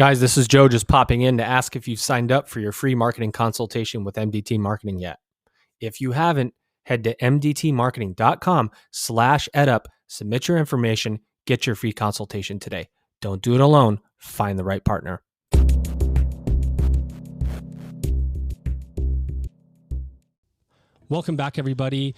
Guys, this is Joe just popping in to ask if you've signed up for your free marketing consultation with MDT Marketing yet. If you haven't, head to mdtmarketing.com/edup, submit your information, get your free consultation today. Don't do it alone. Find the right partner. Welcome back, everybody,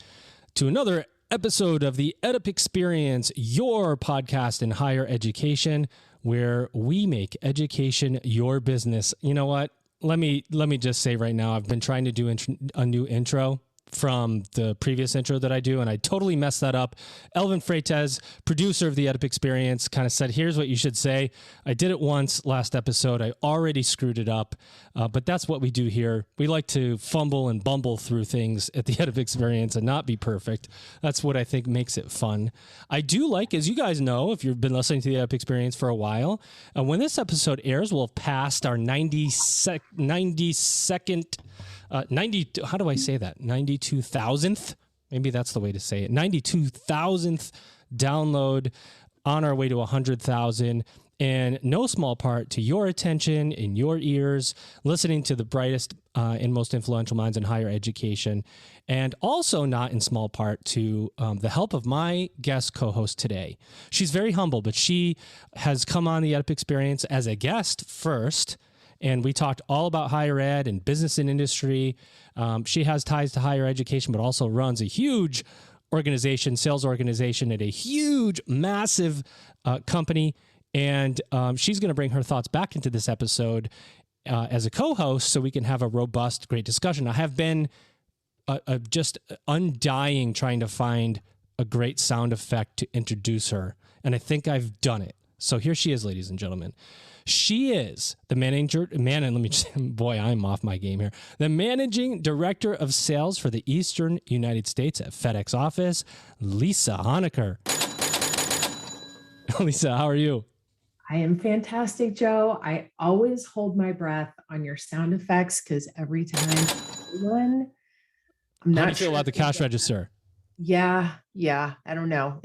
to another episode of the EdUp Experience, your podcast in higher education, where we make education your business. You know what? Let me just say right now, I've been trying to do a new intro from the previous intro that I do, and I totally messed that up. Elvin Freites, producer of the EdUp Experience, kind of said, here's what you should say. I did it once last episode. I already screwed it up, but that's what we do here. We like to fumble and bumble through things at the EdUp Experience and not be perfect. That's what I think makes it fun. I do like, as you guys know, if you've been listening to the EdUp Experience for a while, when this episode airs, we'll have passed our 92,000th, maybe that's the way to say it, 92,000th download, on our way to 100,000, and no small part to your attention, in your ears, listening to the brightest and most influential minds in higher education, and also not in small part to the help of my guest co-host today. She's very humble, but she has come on the EdUp Experience as a guest first, and we talked all about higher ed and business and industry. She has ties to higher education, but also runs a huge organization, sales organization at a huge, massive company. And she's going to bring her thoughts back into this episode as a co-host so we can have a robust, great discussion. I have been just undying trying to find a great sound effect to introduce her, and I think I've done it. So here she is, ladies and gentlemen. She is the I'm off my game here. The managing director of sales for the Eastern United States at FedEx office, Lisa Honecker. Lisa, how are you? I am fantastic, Joe. I always hold my breath on your sound effects because every time I'm not How do you feel about the cash register? Yeah. I don't know.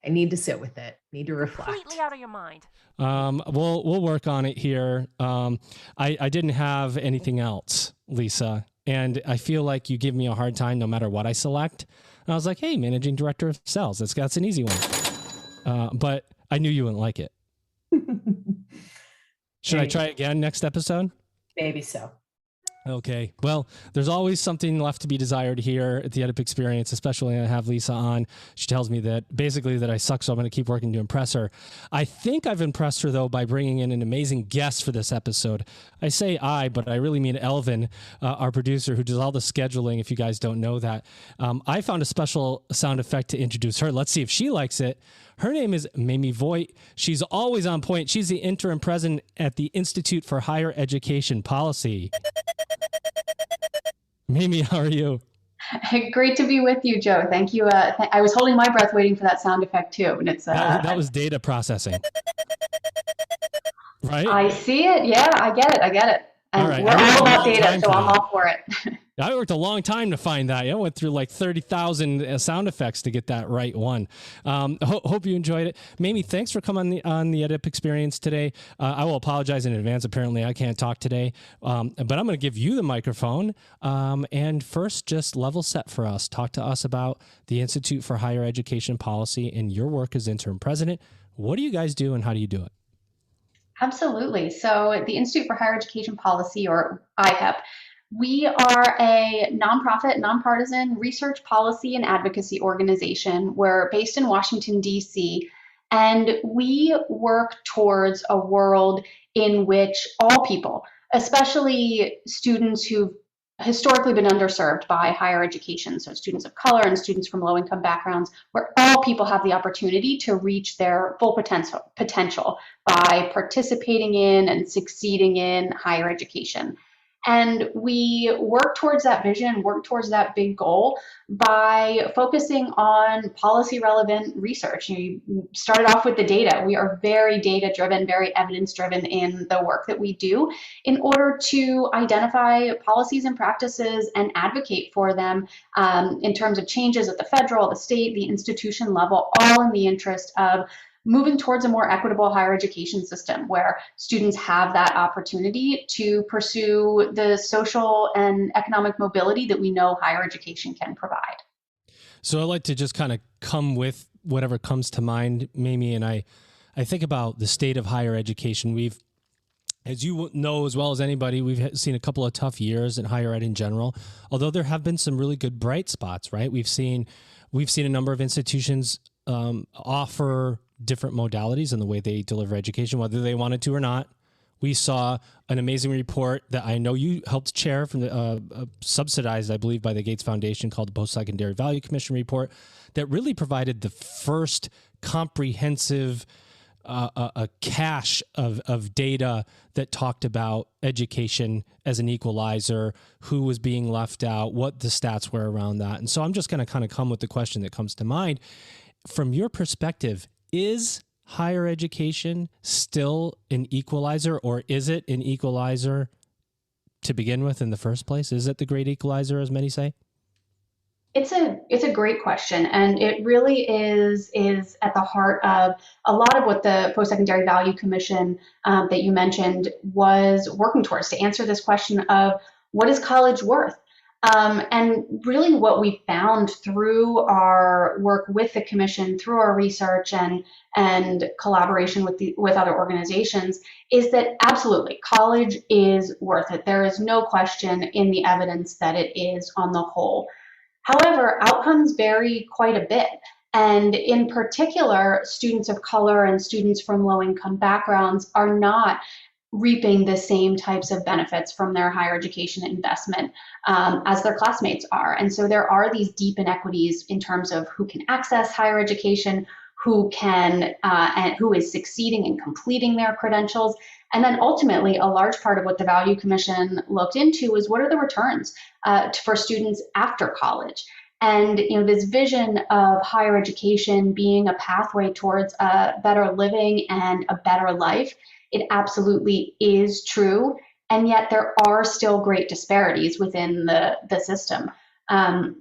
I need to sit with it. Need to reflect. Completely out of your mind. We'll work on it here. I didn't have anything else, Lisa, and I feel like you give me a hard time no matter what I select. And I was like, hey, managing director of sales. That's an easy one. But I knew you wouldn't like it. Should I try again next episode? Maybe so. Okay. Well, there's always something left to be desired here at the EdUp Experience, especially when I have Lisa on. She tells me that basically that I suck, so I'm going to keep working to impress her. I think I've impressed her, though, by bringing in an amazing guest for this episode. I say I, but I really mean Elvin, our producer, who does all the scheduling, if you guys don't know that. I found a special sound effect to introduce her. Let's see if she likes it. Her name is Mamie Voight. She's always on point. She's the interim president at the Institute for Higher Education Policy. Mamie, how are you? Great to be with you, Joe. Thank you. I was holding my breath waiting for that sound effect too, and it's that was data processing, right? I see it. Yeah, I get it. And right. We're all about data, so I'm all for it. I worked a long time to find that. I went through like 30,000 sound effects to get that right one. Hope you enjoyed it. Mamie, thanks for coming on the EdUp Experience today. I will apologize in advance. Apparently, I can't talk today, but I'm going to give you the microphone. And first, just level set for us. Talk to us about the Institute for Higher Education Policy and your work as interim president. What do you guys do and how do you do it? Absolutely. So the Institute for Higher Education Policy, or IHEP, we are a nonprofit, nonpartisan research policy and advocacy organization. We're based in Washington, D.C., and we work towards a world in which all people, especially students who've historically been underserved by higher education, so students of color and students from low-income backgrounds, where all people have the opportunity to reach their full potential by participating in and succeeding in higher education. And we work towards that vision, work towards that big goal by focusing on policy relevant research. You started off with the data. We are very data driven, very evidence driven in the work that we do in order to identify policies and practices and advocate for them in terms of changes at the federal, the state, the institution level, all in the interest of moving towards a more equitable higher education system where students have that opportunity to pursue the social and economic mobility that we know higher education can provide. So I like to just kind of come with whatever comes to mind, Mamie, and I think about the state of higher education. We've, as you know as well as anybody, we've seen a couple of tough years in higher ed in general, although there have been some really good bright spots, right? We've seen a number of institutions offer different modalities in the way they deliver education, whether they wanted to or not. We saw an amazing report that I know you helped chair from the subsidized, I believe, by the Gates Foundation, called the Post-Secondary Value Commission report, that really provided the first comprehensive a cache of data that talked about education as an equalizer, who was being left out, what the stats were around that. And so I'm just going to kind of come with the question that comes to mind. From your perspective, is higher education still an equalizer, or is it an equalizer to begin with in the first place? Is it the great equalizer, as many say? It's a great question, and it really is at the heart of a lot of what the Post-Secondary Value Commission that you mentioned was working towards, to answer this question of what is college worth? And really what we found through our work with the commission, through our research and collaboration with other organizations, is that absolutely college is worth it. There is no question in the evidence that it is on the whole. However, outcomes vary quite a bit. And in particular, students of color and students from low-income backgrounds are not reaping the same types of benefits from their higher education investment as their classmates are. And so there are these deep inequities in terms of who can access higher education, who can and who is succeeding in completing their credentials. And then ultimately, a large part of what the Value Commission looked into was what are the returns for students after college. And this vision of higher education being a pathway towards a better living and a better life, it absolutely is true. And yet there are still great disparities within the system.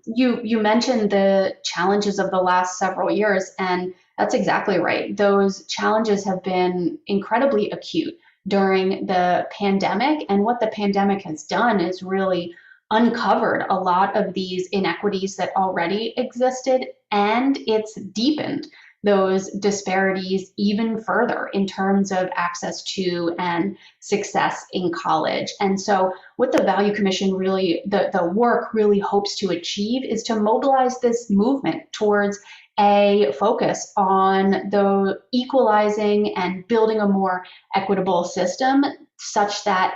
You mentioned the challenges of the last several years, and that's exactly right. Those challenges have been incredibly acute during the pandemic. And what the pandemic has done is really uncovered a lot of these inequities that already existed, and it's deepened those disparities even further in terms of access to and success in college. And so what the Value Commission really, the work really hopes to achieve is to mobilize this movement towards a focus on the equalizing and building a more equitable system such that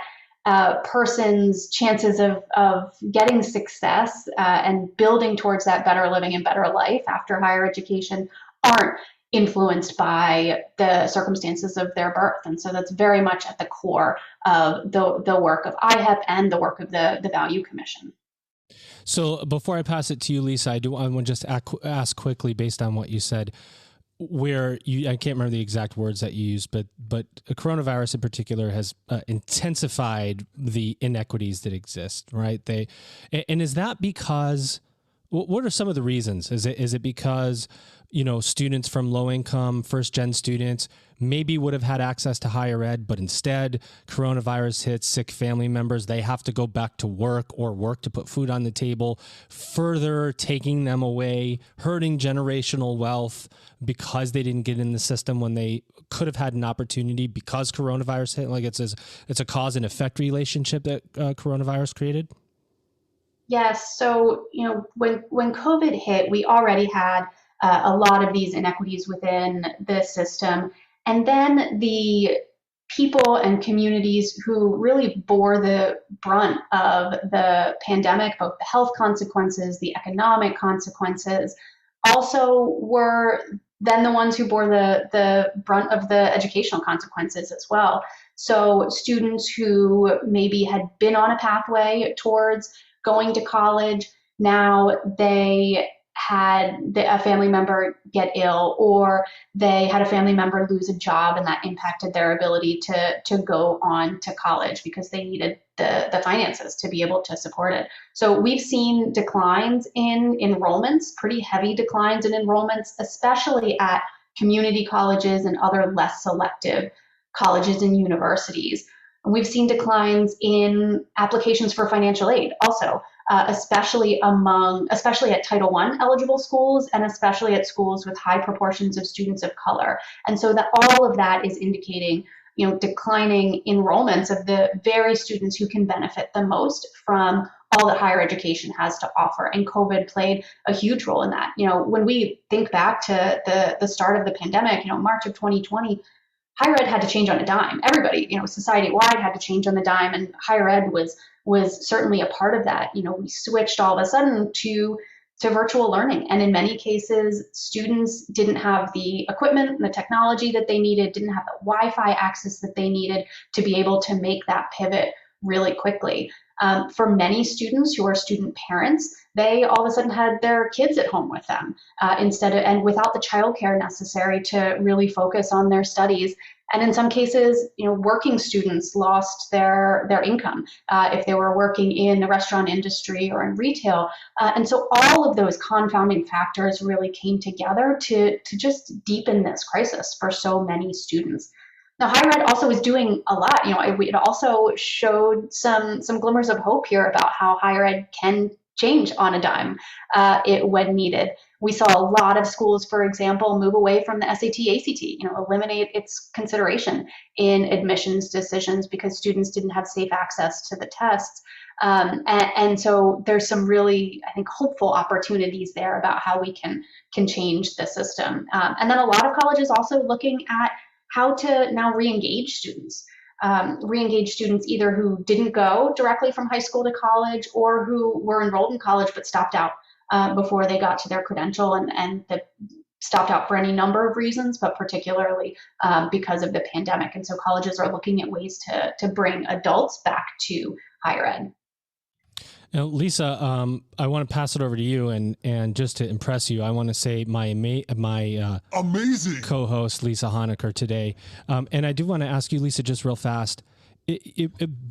person's chances of getting success and building towards that better living and better life after higher education aren't influenced by the circumstances of their birth. And so that's very much at the core of the work of IHEP and the work of the Value Commission. So before I pass it to you, Lisa, I want to just ask quickly, based on what you said, I can't remember the exact words that you used, but coronavirus in particular has intensified the inequities that exist, right? And is that because, what are some of the reasons? Is it because students from low income, first gen students maybe would have had access to higher ed, but instead coronavirus hits, sick family members, they have to go back to work or work to put food on the table, further taking them away, hurting generational wealth because they didn't get in the system when they could have had an opportunity because coronavirus hit? Like it's a cause and effect relationship that coronavirus created? Yes. So, when COVID hit, we already had a lot of these inequities within the system. And then the people and communities who really bore the brunt of the pandemic, both the health consequences, the economic consequences, also were then the ones who bore the brunt of the educational consequences as well. So students who maybe had been on a pathway towards going to college, now they had a family member get ill, or they had a family member lose a job, and that impacted their ability to go on to college because they needed the finances to be able to support it. So we've seen declines in enrollments, pretty heavy declines in enrollments, especially at community colleges and other less selective colleges and universities. And we've seen declines in applications for financial aid also, especially at Title I eligible schools, and especially at schools with high proportions of students of color. And so that all of that is indicating, declining enrollments of the very students who can benefit the most from all that higher education has to offer. And COVID played a huge role in that. When we think back to the start of the pandemic, March of 2020, higher ed had to change on a dime. Everybody, society-wide had to change on the dime, and higher ed was certainly a part of that. We switched all of a sudden to virtual learning. And in many cases, students didn't have the equipment and the technology that they needed, didn't have the Wi-Fi access that they needed to be able to make that pivot really quickly. For many students who are student parents, they all of a sudden had their kids at home with them and without the childcare necessary to really focus on their studies. And in some cases, working students lost their income if they were working in the restaurant industry or in retail. And so all of those confounding factors really came together to just deepen this crisis for so many students. Now, higher ed also is doing a lot. It also showed some glimmers of hope here about how higher ed can change on a dime when needed. We saw a lot of schools, for example, move away from the SAT, ACT, eliminate its consideration in admissions decisions because students didn't have safe access to the tests. And so there's some really, I think, hopeful opportunities there about how we can change the system. And then a lot of colleges also looking at how to now re-engage students. Either who didn't go directly from high school to college or who were enrolled in college but stopped out before they got to their credential and stopped out for any number of reasons, but particularly because of the pandemic. And so colleges are looking at ways to bring adults back to higher ed. Now, Lisa, I want to pass it over to you, and just to impress you, I want to say my amazing co-host, Lisa Honecker, today. And I do want to ask you, Lisa, just real fast.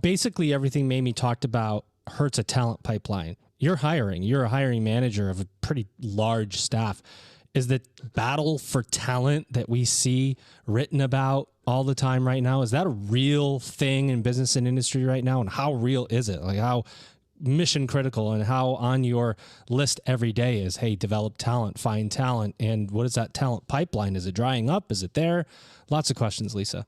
Basically, everything Mamie talked about hurts a talent pipeline. You're a hiring manager of a pretty large staff. Is the battle for talent that we see written about all the time right now, is that a real thing in business and industry right now? And how real is it? Like, how mission critical and how on your list every day is, hey, develop talent, find talent. And what is that talent pipeline? Is it drying up? Is it there? Lots of questions, Lisa.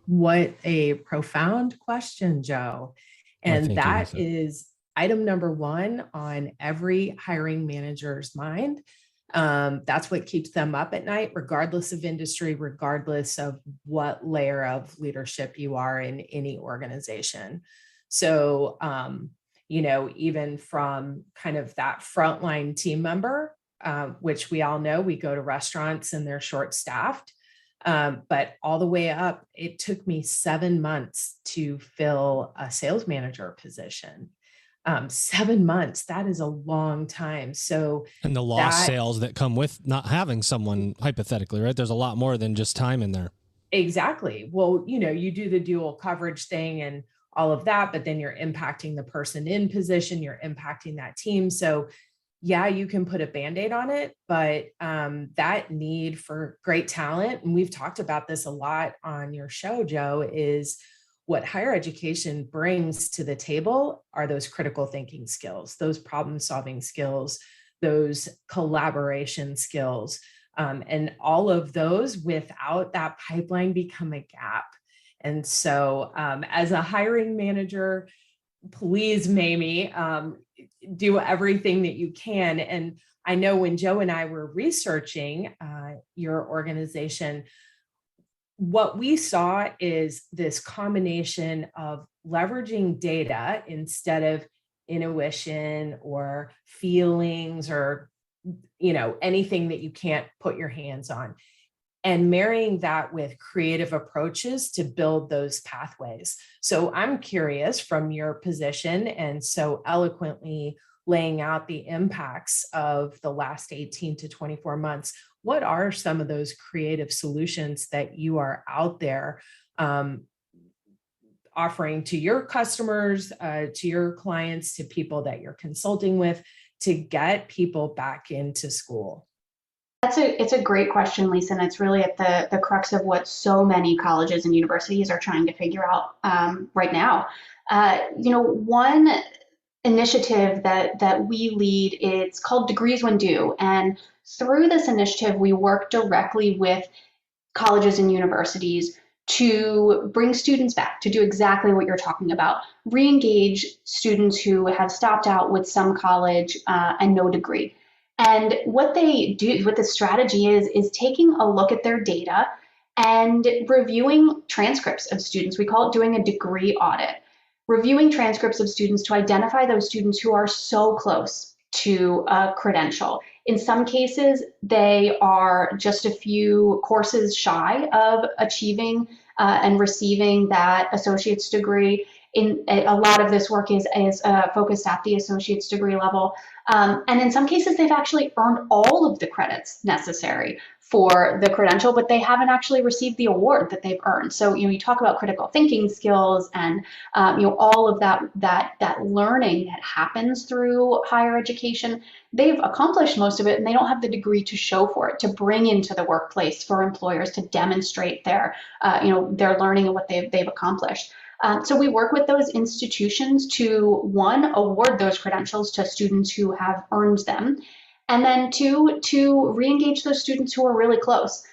What a profound question, Joe. And that is item number one on every hiring manager's mind. That's what keeps them up at night, regardless of industry, regardless of what layer of leadership you are in any organization. So, even from kind of that frontline team member, which we all know, we go to restaurants and they're short-staffed, but all the way up, it took me 7 months to fill a sales manager position. 7 months, that is a long time. So, and the lost sales that come with not having someone, hypothetically, right? There's a lot more than just time in there. Exactly. Well, you do the dual coverage thing and all of that, but then you're impacting the person in position, you're impacting that team. So yeah, you can put a Band-Aid on it, but that need for great talent, and we've talked about this a lot on your show, Joe, is what higher education brings to the table are those critical thinking skills, those problem solving skills, those collaboration skills, and all of those without that pipeline become a gap. And so as a hiring manager, please, Mamie, do everything that you can. And I know when Joe and I were researching your organization, what we saw is this combination of leveraging data instead of intuition or feelings or, anything that you can't put your hands on, and marrying that with creative approaches to build those pathways. So I'm curious, from your position and so eloquently laying out the impacts of the last 18 to 24 months, what are some of those creative solutions that you are out there offering to your customers, to your clients, to people that you're consulting with, to get people back into school? It's a great question, Lisa, and it's really at the crux of what so many colleges and universities are trying to figure out right now. One initiative that we lead, it's called Degrees When Due, and through this initiative, we work directly with colleges and universities to bring students back to do exactly what you're talking about, re-engage students who have stopped out with some college and no degree. And what they do, what the strategy is taking a look at their data and reviewing transcripts of students. We call it doing a degree audit, reviewing transcripts of students to identify those students who are so close to a credential. In some cases, they are just a few courses shy of achieving and receiving that associate's degree. In a lot of this work is focused at the associate's degree level. And in some cases, they've actually earned all of the credits necessary for the credential, but they haven't actually received the award that they've earned. So, you talk about critical thinking skills and, all of that learning that happens through higher education. They've accomplished most of it, and they don't have the degree to show for it, to bring into the workplace for employers to demonstrate their learning and what they've accomplished. So we work with those institutions to, one, award those credentials to students who have earned them, and then two, to re-engage those students who are really close,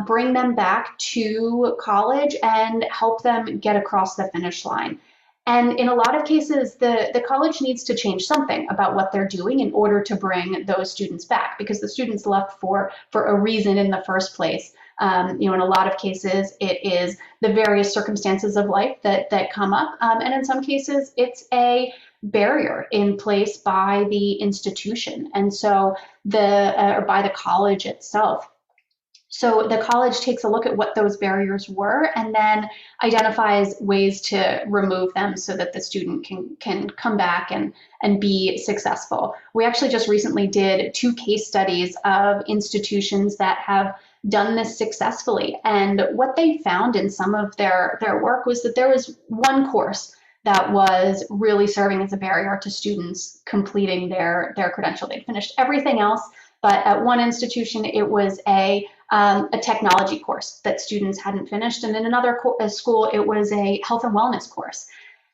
bring them back to college and help them get across the finish line. And in a lot of cases, the college needs to change something about what they're doing in order to bring those students back, because the students left for a reason in the first place. In a lot of cases, it is the various circumstances of life that come up. And in some cases, it's a barrier in place by the institution, and so or by the college itself. So the college takes a look at what those barriers were and then identifies ways to remove them so that the student can come back and be successful. We actually just recently did 2 case studies of institutions that have done this successfully. And what they found in some of their work was that there was one course that was really serving as a barrier to students completing their credential. They'd finished everything else, but at one institution, it was a technology course that students hadn't finished. And in another school, it was a health and wellness course.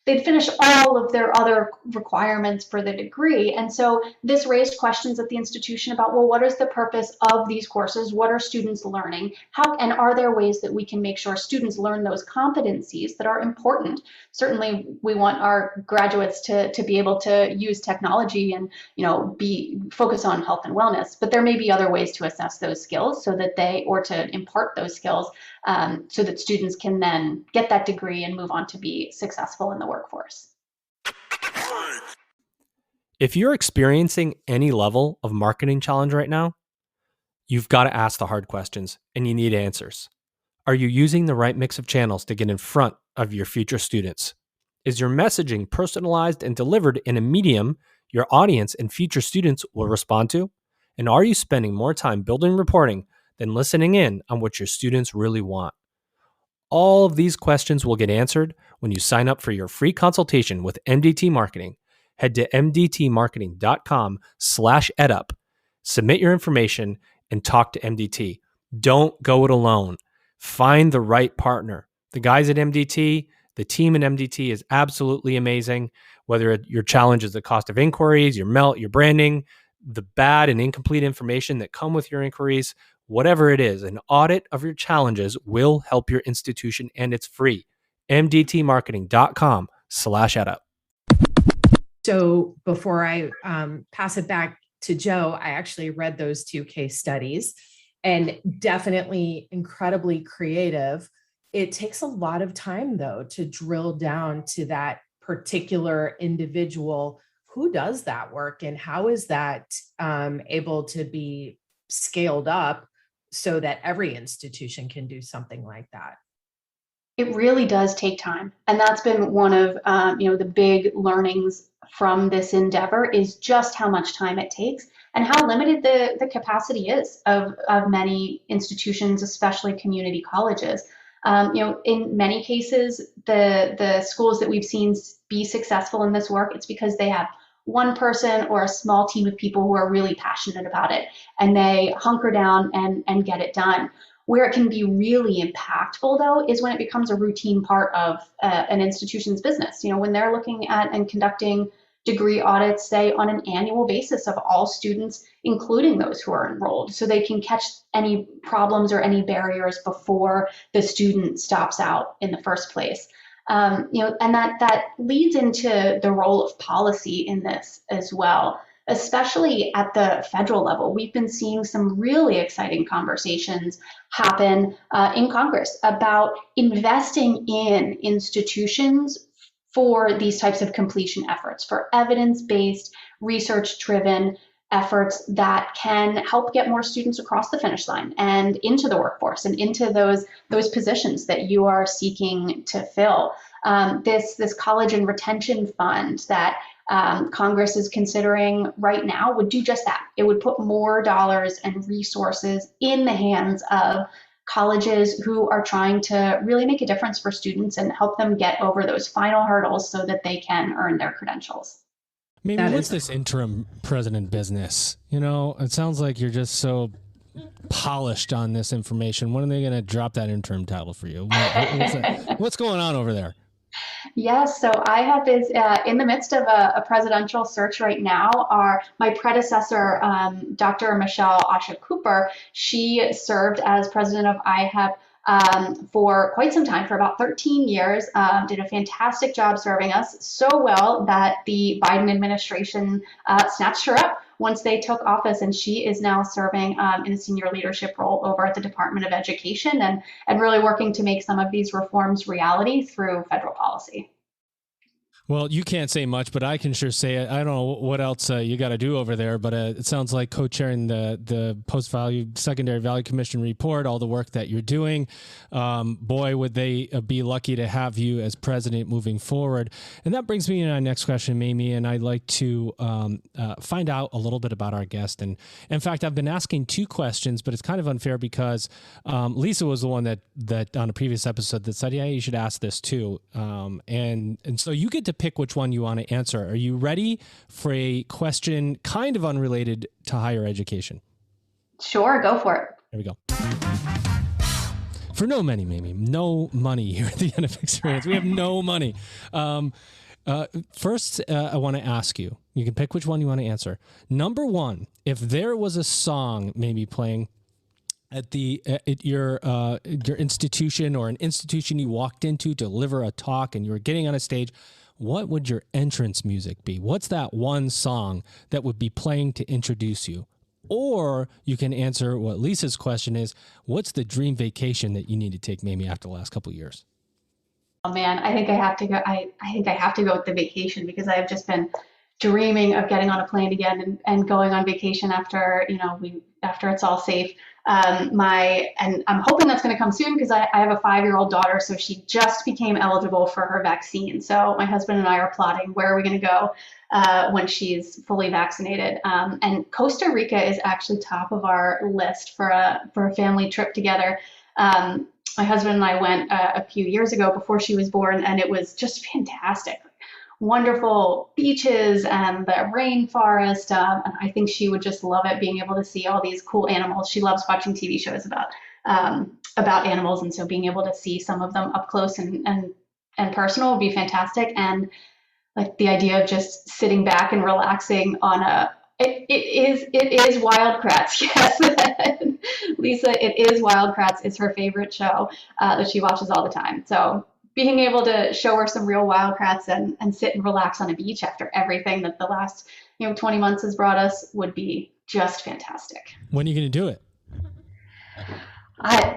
They'd finished all of their other requirements for the degree. And so this raised questions at the institution about, well, what is the purpose of these courses? What are students learning? And are there ways that we can make sure students learn those competencies that are important? Certainly, we want our graduates to be able to use technology and focus on health and wellness, but there may be other ways to assess those skills or to impart those skills so that students can then get that degree and move on to be successful in the workforce. If you're experiencing any level of marketing challenge right now, you've got to ask the hard questions and you need answers. Are you using the right mix of channels to get in front of your future students? Is your messaging personalized and delivered in a medium your audience and future students will respond to? And are you spending more time building reporting than listening in on what your students really want? All of these questions will get answered when you sign up for your free consultation with MDT Marketing. Head to mdtmarketing.com/edup. Submit your information and talk to MDT. Don't go it alone. Find the right partner. The guys at MDT, the team at MDT is absolutely amazing. Whether your challenge is the cost of inquiries, your branding, the bad and incomplete information that come with your inquiries, whatever it is, an audit of your challenges will help your institution, and it's free. mdtmarketing.com/edup. So before I pass it back to Joe, I actually read those 2 case studies, and definitely incredibly creative. It takes a lot of time, though, to drill down to that particular individual. Who does that work, and how is that able to be scaled up so that every institution can do something like that? It really does take time. And that's been one of the big learnings from this endeavor, is just how much time it takes and how limited the capacity is of many institutions, especially community colleges. In many cases, the schools that we've seen be successful in this work, it's because they have one person or a small team of people who are really passionate about it, and they hunker down and get it done. Where it can be really impactful, though, is when it becomes a routine part of an institution's business. When they're looking at and conducting degree audits, say, on an annual basis of all students, including those who are enrolled, so they can catch any problems or any barriers before the student stops out in the first place. And that leads into the role of policy in this as well, especially at the federal level. We've been seeing some really exciting conversations happen in Congress about investing in institutions for these types of completion efforts, for evidence-based, research-driven efforts that can help get more students across the finish line and into the workforce and into those positions that you are seeking to fill. This college and retention fund that Congress is considering right now would do just that. It would put more dollars and resources in the hands of colleges who are trying to really make a difference for students and help them get over those final hurdles so that they can earn their credentials. Maybe what's this interim president business? It sounds like you're just so polished on this information. When are they going to drop that interim title for you? What's going on over there? Yes, so IHEP is in the midst of a presidential search right now. My predecessor, Dr. Michelle Asha Cooper, she served as president of IHEP for quite some time, for about 13 years, did a fantastic job serving us so well that the Biden administration snatched her up once they took office, and she is now serving in a senior leadership role over at the Department of Education and really working to make some of these reforms reality through federal policy. Well, you can't say much, but I can sure say it. I don't know what else you got to do over there, but it sounds like co-chairing the post-value secondary value commission report, all the work that you're doing. Boy, would they be lucky to have you as president moving forward. And that brings me to our next question, Mamie, and I'd like to find out a little bit about our guest. And in fact, I've been asking two questions, but it's kind of unfair because Lisa was the one that on a previous episode that said, yeah, you should ask this too. And so you get to pick which one you want to answer. Are you ready for a question kind of unrelated to higher education? Sure, go for it. There we go. For no money, Mamie. No money here at the end of Experience. We have no money. First, I want to ask you. You can pick which one you want to answer. Number one, if there was a song maybe playing at your institution or an institution you walked into to deliver a talk and you were getting on a stage, what would your entrance music be? What's that one song that would be playing to introduce you? Or you can answer what Lisa's question is, what's the dream vacation that you need to take maybe after the last couple of years? Oh man, I think I have to go. I think I have to go with the vacation because I've just been dreaming of getting on a plane again and going on vacation after it's all safe. And I'm hoping that's going to come soon because I have a 5-year-old daughter, so she just became eligible for her vaccine. So my husband and I are plotting where are we going to go when she's fully vaccinated. And Costa Rica is actually top of our list for a family trip together. My husband and I went a few years ago before she was born, and it was just fantastic. Wonderful beaches and the rainforest. And I think she would just love it, being able to see all these cool animals. She loves watching TV shows about animals, and so being able to see some of them up close and personal would be fantastic. And like the idea of just sitting back and relaxing on it is Wild Kratts. Yes, Lisa, it is Wild Kratts. It's her favorite show that she watches all the time. So being able to show her some real Wild Kratts and sit and relax on a beach after everything that the last 20 months has brought us would be just fantastic. When are you going to do it?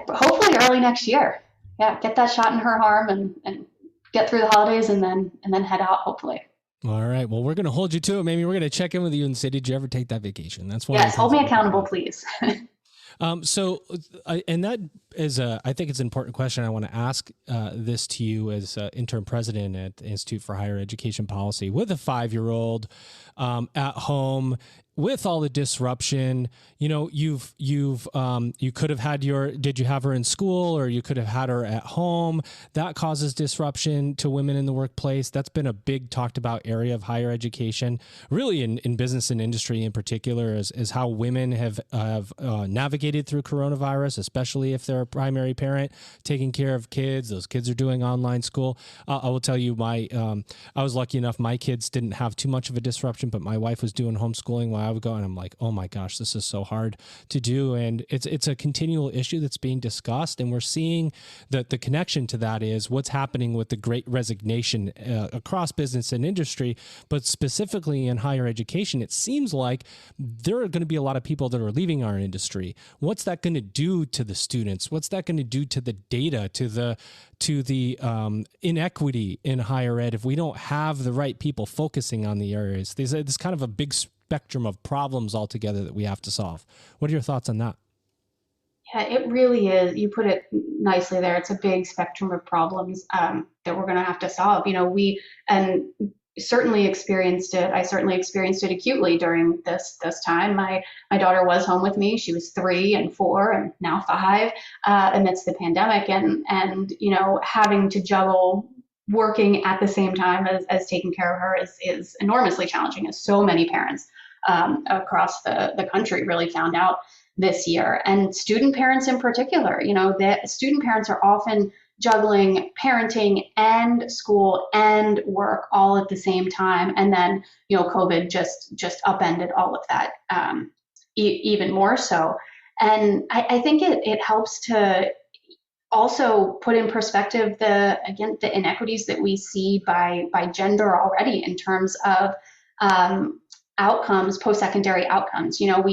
Hopefully early next year. Yeah, get that shot in her arm and get through the holidays and then head out, hopefully. All right. Well, we're going to hold you to it. Maybe we're going to check in with you and say, did you ever take that vacation? That's one. Yes, hold me accountable, please. And that I think it's an important question. I want to ask this to you as interim president at the Institute for Higher Education Policy, with a 5-year-old at home, with all the disruption. You know, you could have had did you have her in school, or you could have had her at home? That causes disruption to women in the workplace. That's been a big talked about area of higher education, really in business and industry in particular, is how women have navigated through coronavirus, especially if they're a primary parent taking care of kids. Those kids are doing online school. I will tell you, I was lucky enough, my kids didn't have too much of a disruption, but my wife was doing homeschooling while I would go, and I'm like, oh my gosh, this is so hard to do. And it's a continual issue that's being discussed. And we're seeing that the connection to that is what's happening with the Great Resignation across business and industry, but specifically in higher education. It seems like there are going to be a lot of people that are leaving our industry. What's that going to do to the students? What's that going to do to the data, to the inequity in higher ed if we don't have the right people focusing on the areas? There's kind of a big spectrum of problems altogether that we have to solve. What are your thoughts on that? Yeah, it really is. You put it nicely there. It's a big spectrum of problems that we're going to have to solve. You know, we certainly experienced it. I certainly experienced it acutely during this time. My daughter was home with me. She was 3 and 4 and now 5 amidst the pandemic, and you know, having to juggle working at the same time as taking care of her is enormously challenging, as so many parents across the country really found out this year. And student parents in particular, you know, that student parents are often juggling parenting and school and work all at the same time. And then, you know, COVID just upended all of that even more so. And I think it helps to also put in perspective the inequities that we see by gender already in terms of outcomes, post-secondary outcomes. You know,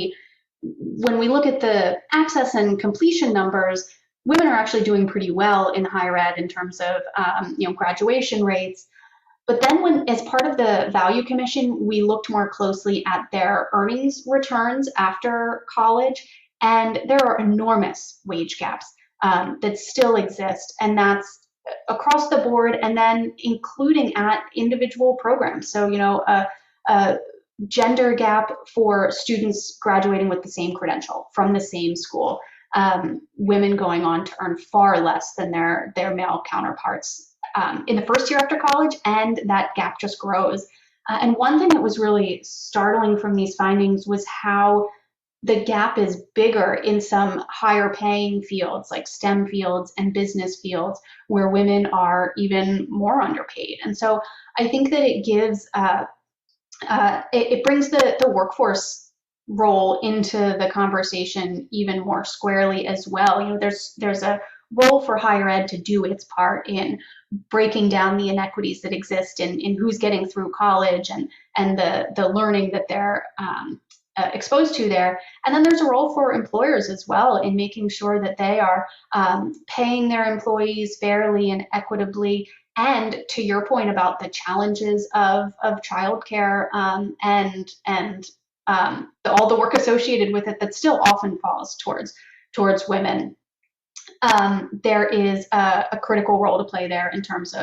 when we look at the access and completion numbers, women are actually doing pretty well in higher ed in terms of graduation rates. But then when, as part of the Value Commission, we looked more closely at their earnings returns after college, and there are enormous wage gaps that still exist, and that's across the board, and then including at individual programs. So, you know, a gender gap for students graduating with the same credential from the same school, women going on to earn far less than their male counterparts in the first year after college, and that gap just grows. And one thing that was really startling from these findings was how the gap is bigger in some higher paying fields like STEM fields and business fields, where women are even more underpaid. And so I think that it gives, it brings the workforce role into the conversation even more squarely as well. You know, there's a role for higher ed to do its part in breaking down the inequities that exist in who's getting through college and the learning that they're exposed to there. And then there's a role for employers as well in making sure that they are paying their employees fairly and equitably. And to your point about the challenges of childcare and all the work associated with it that still often falls towards women, there is a critical role to play there in terms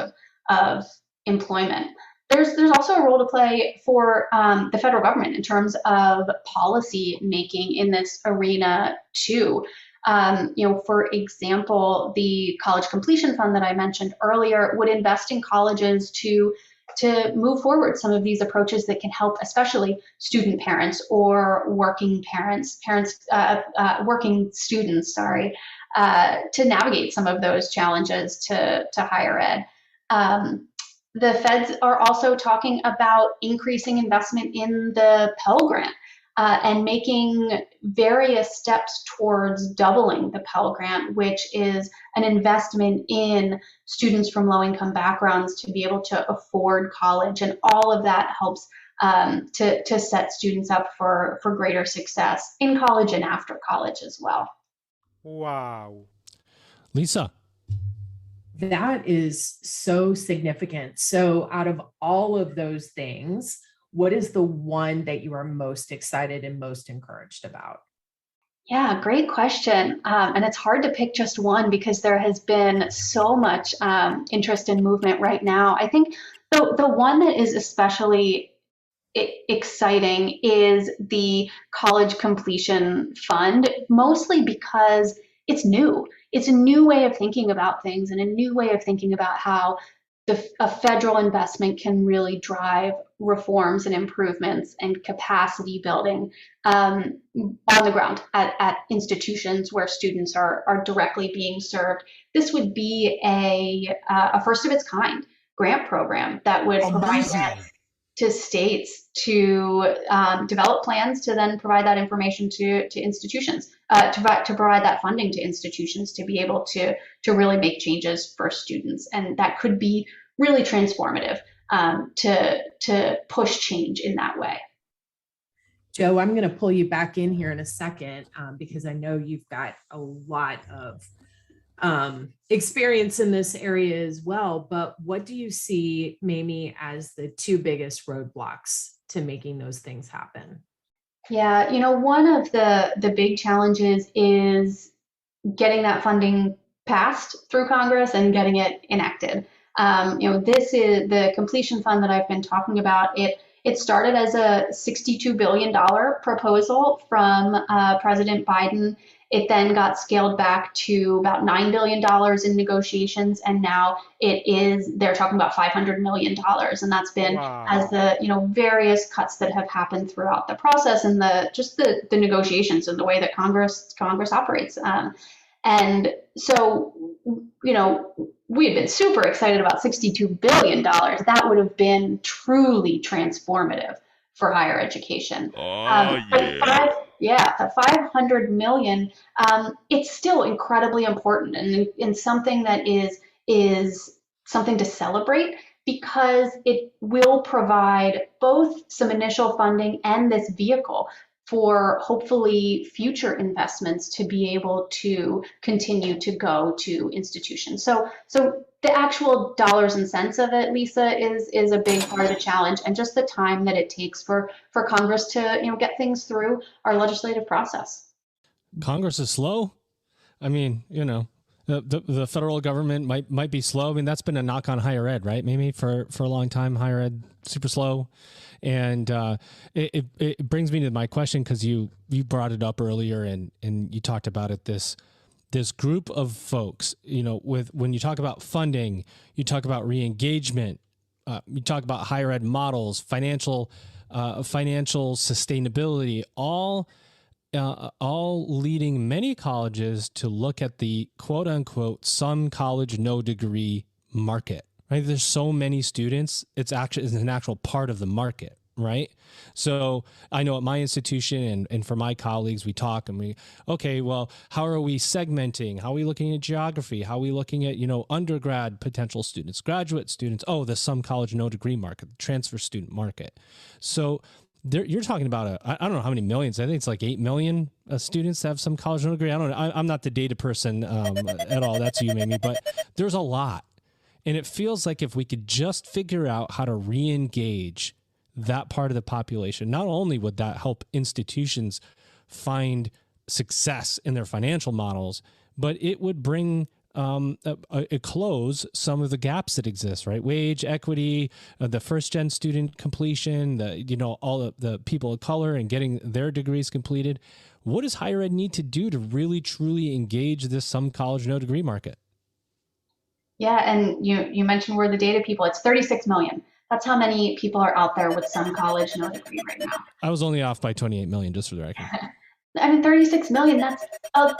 of employment. There's also a role to play for the federal government in terms of policy making in this arena too. You know, for example, the College Completion Fund that I mentioned earlier would invest in colleges to move forward some of these approaches that can help, especially student parents or working working students, to navigate some of those challenges to higher ed. The feds are also talking about increasing investment in the Pell Grant and making various steps towards doubling the Pell Grant, which is an investment in students from low-income backgrounds to be able to afford college. And all of that helps to set students up for greater success in college and after college as well. Wow. Lisa. That is so significant. So out of all of those things, what is the one that you are most excited and most encouraged about? Yeah, great question. And it's hard to pick just one because there has been so much interest and movement right now. I think the one that is especially exciting is the college completion fund, mostly because it's new. It's a new way of thinking about things and a new way of thinking about how a federal investment can really drive reforms and improvements and capacity building on the ground at institutions where students are directly being served. This would be a first of its kind grant program that would provide grants to states to develop plans to then provide that information to institutions, to provide that funding to institutions to be able to really make changes for students. And that could be really transformative to push change in that way. Joe, I'm going to pull you back in here in a second because I know you've got a lot of experience in this area as well. But what do you see, Mamie, as the two biggest roadblocks to making those things happen? Yeah, one of the big challenges is getting that funding passed through Congress and getting it enacted. This is the completion fund that I've been talking about. It started as a $62 billion proposal from President Biden. It then got scaled back to about $9 billion in negotiations, and now they're talking about $500 million. And that's been as the various cuts that have happened throughout the process and the negotiations and the way that Congress operates. And so, we had been super excited about $62 billion. That would have been truly transformative for higher education. The 500 million, it's still incredibly important and something that is something to celebrate because it will provide both some initial funding and this vehicle for hopefully future investments to be able to continue to go to institutions. So the actual dollars and cents of it, Lisa, is a big part of the challenge, and just the time that it takes for Congress to get things through our legislative process. Congress is slow. I mean, the federal government might be slow. I mean, that's been a knock on higher ed, right? Maybe for a long time, higher ed super slow. And it brings me to my question, because you brought it up earlier and you talked about it, this group of folks, when you talk about funding, you talk about re-engagement, you talk about higher ed models, financial sustainability, all leading many colleges to look at the quote unquote some college no degree market. Right? There's so many students. It's an actual part of the market, right? So I know at my institution and for my colleagues, we talk and how are we segmenting? How are we looking at geography? How are we looking at, undergrad potential students, graduate students? Oh, the some college no degree market, the transfer student market. So you're talking about I don't know how many millions. I think it's like 8 million students that have some college no degree. I'm not the data person at all. That's you, Mamie, but there's a lot. And it feels like if we could just figure out how to re-engage that part of the population, not only would that help institutions find success in their financial models, but it would bring close some of the gaps that exist, right? Wage equity, the first-gen student completion, all of the people of color and getting their degrees completed. What does higher ed need to do to really, truly engage this some college no degree market? Yeah, and you mentioned we're the data people. It's 36 million. That's how many people are out there with some college no degree right now. I was only off by 28 million, just for the record. I mean, 36 million, that's a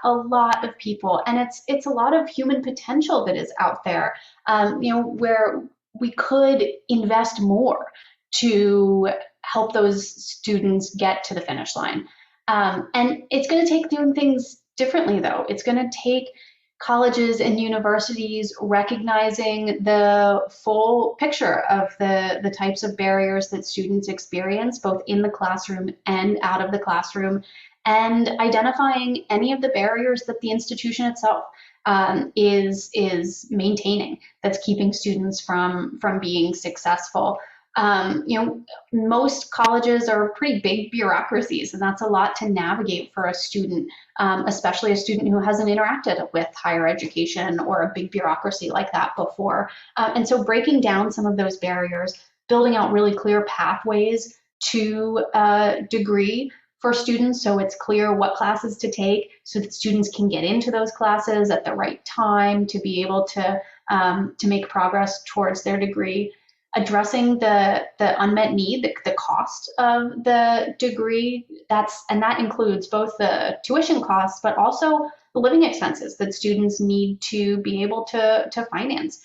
lot of people. And it's a lot of human potential that is out there, where we could invest more to help those students get to the finish line. And it's going to take doing things differently, though. It's going to take colleges and universities recognizing the full picture of the types of barriers that students experience, both in the classroom and out of the classroom, and identifying any of the barriers that the institution itself is maintaining that's keeping students from being successful. Most colleges are pretty big bureaucracies, and that's a lot to navigate for a student, especially a student who hasn't interacted with higher education or a big bureaucracy like that before. And so breaking down some of those barriers, building out really clear pathways to a degree for students, so it's clear what classes to take so that students can get into those classes at the right time to be able to make progress towards their degree. Addressing the unmet need, the cost of the degree, that includes both the tuition costs, but also the living expenses that students need to be able to finance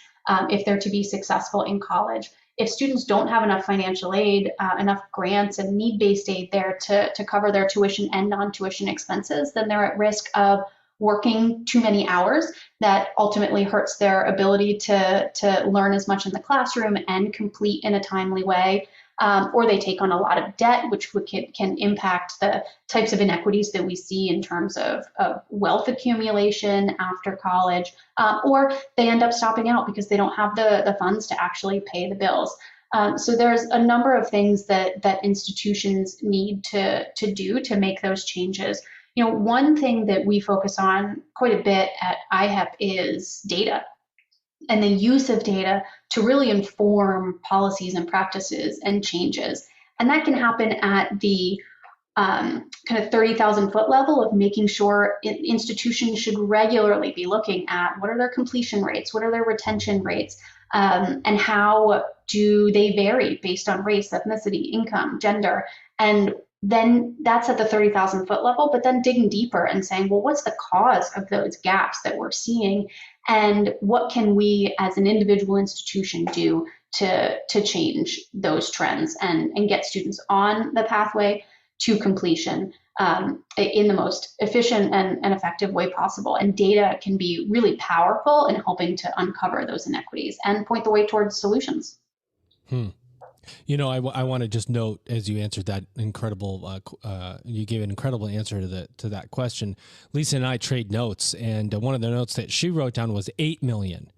if they're to be successful in college. If students don't have enough financial aid, enough grants and need-based aid there to cover their tuition and non-tuition expenses, then they're at risk of working too many hours that ultimately hurts their ability to learn as much in the classroom and complete in a timely way. Or they take on a lot of debt, which can impact the types of inequities that we see in terms of wealth accumulation after college, or they end up stopping out because they don't have the funds to actually pay the bills. So there's a number of things that institutions need to do to make those changes. One thing that we focus on quite a bit at IHEP is data and the use of data to really inform policies and practices and changes. And that can happen at the kind of 30,000 foot level of making sure institutions should regularly be looking at what are their completion rates, what are their retention rates, and how do they vary based on race, ethnicity, income, gender. And then that's at the 30,000 foot level, but then digging deeper and saying, well, what's the cause of those gaps that we're seeing? And what can we as an individual institution do to change those trends and get students on the pathway to completion in the most efficient and effective way possible? And data can be really powerful in helping to uncover those inequities and point the way towards solutions. I want to just note, as you answered that incredible, you gave an incredible answer to that question. Lisa and I trade notes, and one of the notes that she wrote down was 8 million,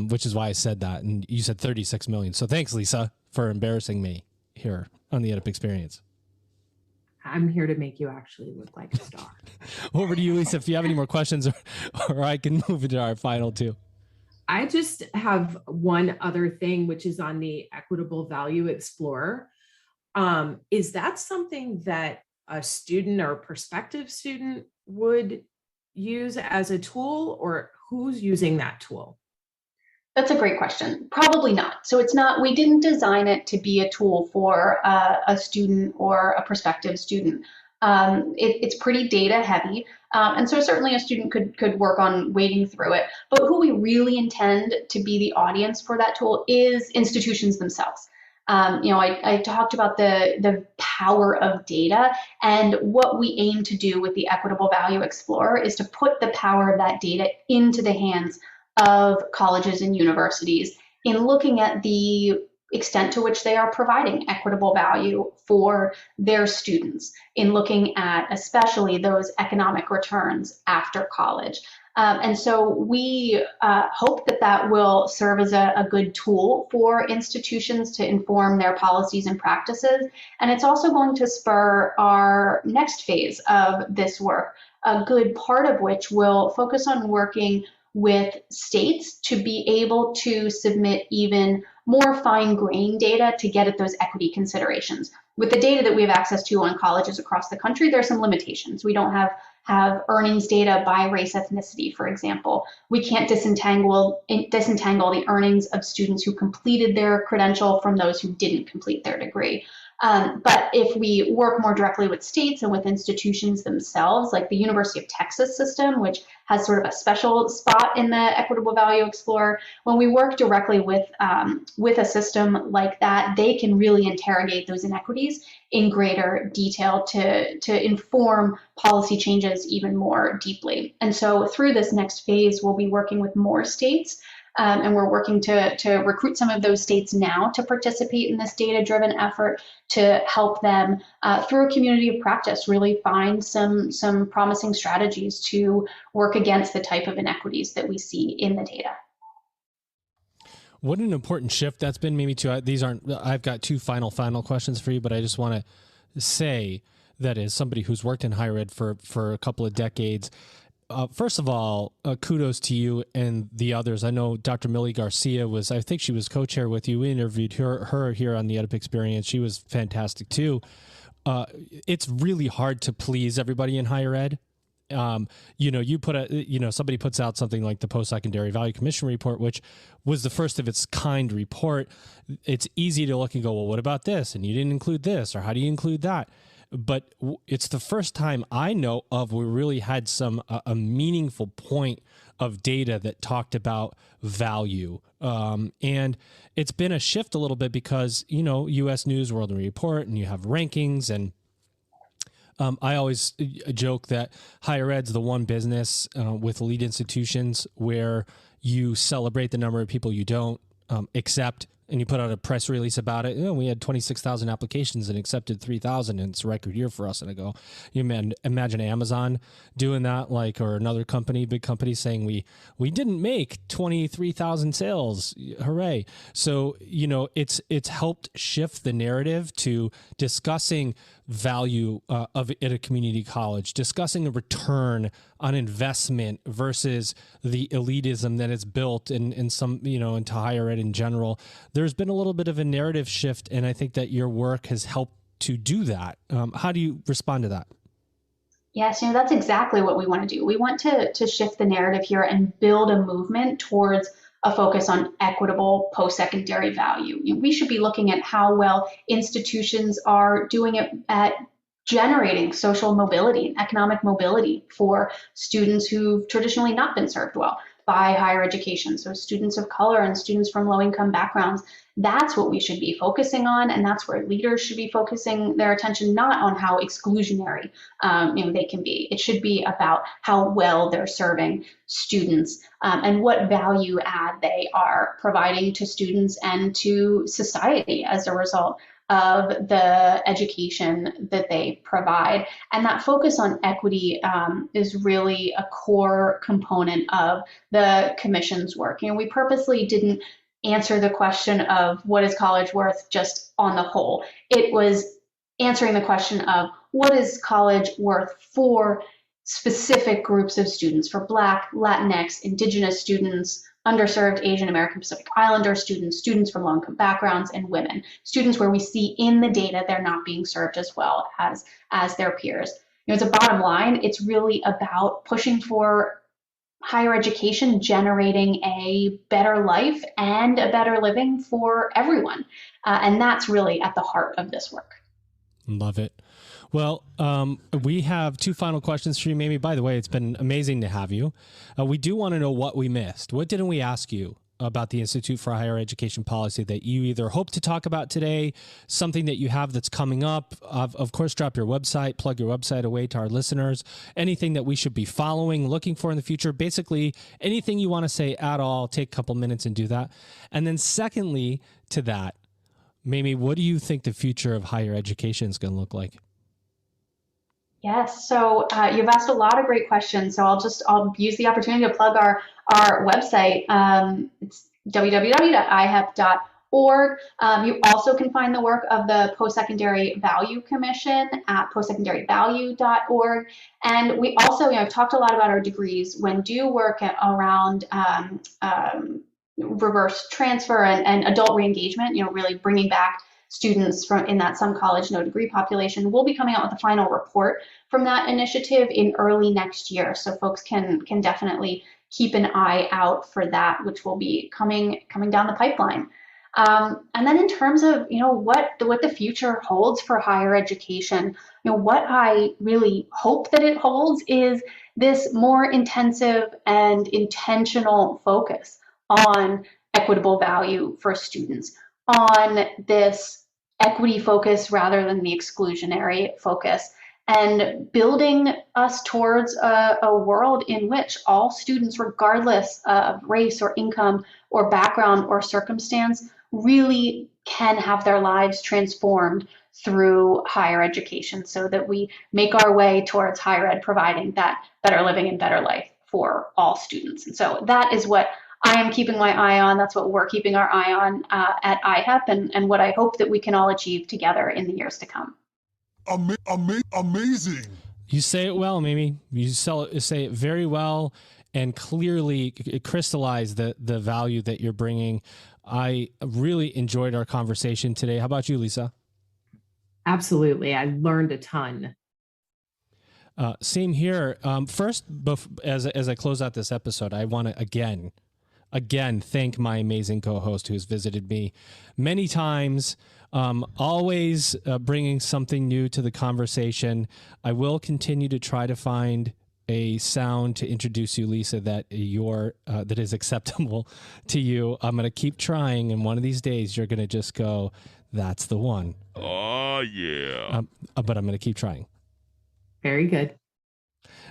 which is why I said that, and you said 36 million. So thanks, Lisa, for embarrassing me here on the EdUp Experience. I'm here to make you actually look like a star. Over to you, Lisa, if you have any more questions, or I can move into our final two. I just have one other thing, which is on the Equitable Value Explorer. Is that something that a student or a prospective student would use as a tool, or who's using that tool? That's a great question. Probably not. So it's not, we didn't design it to be a tool for a student or a prospective student. It's pretty data heavy. And so certainly a student could work on wading through it, but who we really intend to be the audience for that tool is institutions themselves. I talked about the power of data, and what we aim to do with the Equitable Value Explorer is to put the power of that data into the hands of colleges and universities in looking at the extent to which they are providing equitable value for their students, in looking at especially those economic returns after college. And so we hope that will serve as a good tool for institutions to inform their policies and practices. And it's also going to spur our next phase of this work, a good part of which will focus on working with states to be able to submit even more fine-grained data to get at those equity considerations. With the data that we have access to on colleges across the country, there are some limitations. We don't have earnings data by race, ethnicity, for example. We can't disentangle the earnings of students who completed their credential from those who didn't complete their degree. But if we work more directly with states and with institutions themselves, like the University of Texas system, which has sort of a special spot in the Equitable Value Explorer, when we work directly with a system like that, they can really interrogate those inequities in greater detail to inform policy changes even more deeply. And so through this next phase, we'll be working with more states. And we're working to recruit some of those states now to participate in this data-driven effort to help them, through a community of practice, really find some promising strategies to work against the type of inequities that we see in the data. What an important shift that's been, Mamie, too. I've got two final questions for you, but I just want to say that as somebody who's worked in higher ed for a couple of decades, first of all, kudos to you and the others. I know Dr. Millie Garcia I think she was co-chair with you. We interviewed her here on the EdUp Experience. She was fantastic too. It's really hard to please everybody in higher ed. Somebody puts out something like the Post-Secondary Value Commission report, which was the first of its kind report. It's easy to look and go, well, what about this? And you didn't include this, or how do you include that? But it's the first time I know of we really had a meaningful point of data that talked about value. And it's been a shift a little bit because, U.S. News World Report, and you have rankings, and I always joke that higher ed's the one business with elite institutions where you celebrate the number of people you don't accept, and you put out a press release about it. We had 26,000 applications and accepted 3,000, and it's a record year for us. And I go, you imagine Amazon doing that, or another company, big company, saying we didn't make 23,000 sales. Hooray. So, it's helped shift the narrative to discussing value at a community college, discussing a return on investment versus the elitism that is built in some, into higher ed in general. There's been a little bit of a narrative shift, and I think that your work has helped to do that. How do you respond to that? Yes, that's exactly what we want to do. We want to shift the narrative here and build a movement towards a focus on equitable post-secondary value. We should be looking at how well institutions are doing it at generating social mobility and economic mobility for students who've traditionally not been served well by higher education. So students of color and students from low-income backgrounds, that's what we should be focusing on, and that's where leaders should be focusing their attention, not on how exclusionary they can be. It should be about how well they're serving students and what value add they are providing to students and to society as a result of the education that they provide. And that focus on equity is really a core component of the commission's work. We purposely didn't answer the question of what is college worth just on the whole. It was answering the question of what is college worth for specific groups of students, for Black, Latinx, Indigenous students, underserved Asian American Pacific Islander students, students from low-income backgrounds, and women, students where we see in the data they're not being served as well as their peers. As a bottom line, it's really about pushing for higher education, generating a better life and a better living for everyone. And that's really at the heart of this work. Love it. Well, we have two final questions for you, Mamie. By the way, it's been amazing to have you. We do want to know what we missed. What didn't we ask you about the Institute for Higher Education Policy that you either hope to talk about today, something that you have that's coming up? Of course, drop your website, plug your website away to our listeners, anything that we should be following, looking for in the future, basically anything you want to say at all, take a couple minutes and do that. And then secondly to that, Mamie, what do you think the future of higher education is going to look like? Yes, so you've asked a lot of great questions. So I'll use the opportunity to plug our website. It's www.ihep.org. You also can find the work of the Post-Secondary Value Commission at postsecondaryvalue.org. And we also, I've talked a lot about our degrees. When do work around reverse transfer and adult re-engagement, really bringing back students from in that some college no degree population. We'll be coming out with the final report from that initiative in early next year. So folks can definitely keep an eye out for that, which will be coming down the pipeline. And then in terms of what the future holds for higher education, what I really hope that it holds is this more intensive and intentional focus on equitable value for students, on this equity focus rather than the exclusionary focus, and building us towards a world in which all students, regardless of race or income or background or circumstance, really can have their lives transformed through higher education, so that we make our way towards higher ed providing that better living and better life for all students. And so that is what I am keeping my eye on. That's what we're keeping our eye on at IHEP, and what I hope that we can all achieve together in the years to come. Amazing. You say it well, Mamie. You say it very well and clearly crystallize the value that you're bringing. I really enjoyed our conversation today. How about you, Lisa? Absolutely. I learned a ton. Same here. First, as I close out this episode, I want to again thank my amazing co-host who has visited me many times, always bringing something new to the conversation. I will continue to try to find a sound to introduce you, Lisa, that is acceptable to you. I'm going to keep trying, and one of these days you're going to just go, that's the one. Oh, yeah. But I'm going to keep trying. Very good.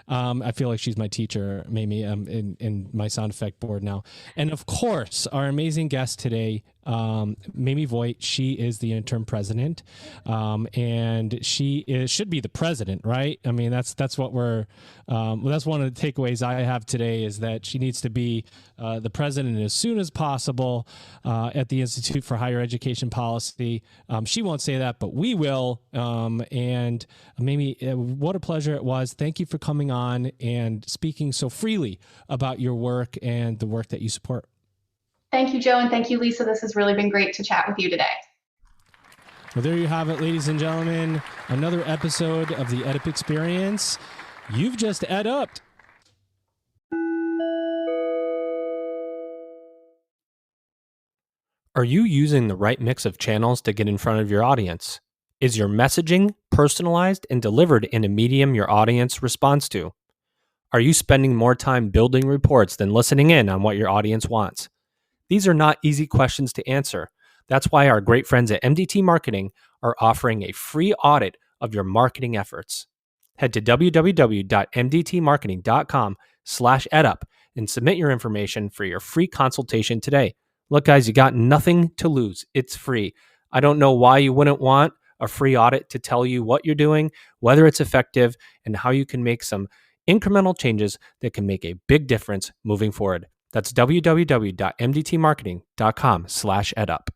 I feel like she's my teacher, Mamie, in my sound effect board now. And of course, our amazing guest today, Mamie Voight. She is the interim president, and she should be the president, right? I mean, that's what we're. That's one of the takeaways I have today is that she needs to be the president as soon as possible at the Institute for Higher Education Policy. She won't say that, but we will. And Mamie, what a pleasure it was. Thank you for coming on and speaking so freely about your work and the work that you support. Thank you, Joe, and thank you, Lisa. This has really been great to chat with you today. Well, there you have it, ladies and gentlemen. Another episode of the EdUp Experience. You've just EdUp'd. Are you using the right mix of channels to get in front of your audience? Is your messaging personalized and delivered in a medium your audience responds to? Are you spending more time building reports than listening in on what your audience wants? These are not easy questions to answer. That's why our great friends at MDT Marketing are offering a free audit of your marketing efforts. Head to www.mdtmarketing.com/edup and submit your information for your free consultation today. Look, guys, you got nothing to lose. It's free. I don't know why you wouldn't want a free audit to tell you what you're doing, whether it's effective, and how you can make some incremental changes that can make a big difference moving forward. That's www.mdtmarketing.com/edup.